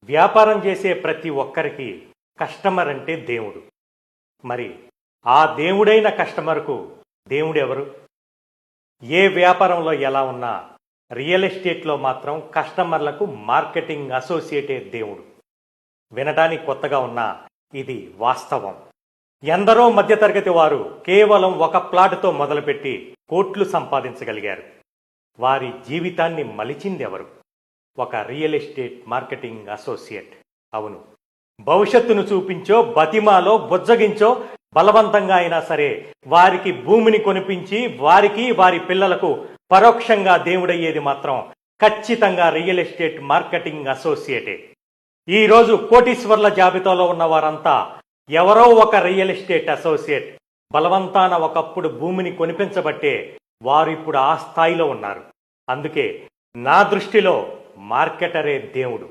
వ్యాపారం చేసే ప్రతి ఒక్కరికి కస్టమర్ అంటే దేవుడు. మరి ఆ దేవుడైన కస్టమర్కు దేవుడు ఎవరు? ఏ వ్యాపారంలో ఎలా ఉన్నా రియల్ ఎస్టేట్లో మాత్రం కస్టమర్లకు మార్కెటింగ్ అసోసియేటే దేవుడు. వినడానికి కొత్తగా ఉన్నా ఇది వాస్తవం. ఎందరో మధ్యతరగతి వారు కేవలం ఒక ప్లాటుతో మొదలుపెట్టి కోట్లు సంపాదించగలిగారు. వారి జీవితాన్ని మలిచిందెవరు? ఒక రియల్ ఎస్టేట్ మార్కెటింగ్ అసోసియేట్. అవును, భవిష్యత్తును చూపించో, బతిమాలో, బుజ్జగించో, బలవంతంగా అయినా సరే వారికి భూమిని కొనిపించి వారికి వారి పిల్లలకు పరోక్షంగా దేవుడయ్యేది మాత్రం ఖచ్చితంగా రియల్ ఎస్టేట్ మార్కెటింగ్ అసోసియేటే. ఈరోజు కోటీశ్వర్ల జాబితాలో ఉన్న వారంతా ఎవరో ఒక రియల్ ఎస్టేట్ అసోసియేట్ బలవంతాన ఒకప్పుడు భూమిని కొనిపించబట్టే వారు ఇప్పుడు ఆ స్థాయిలో ఉన్నారు. అందుకే నా దృష్టిలో మార్కెటరే దేవుడు.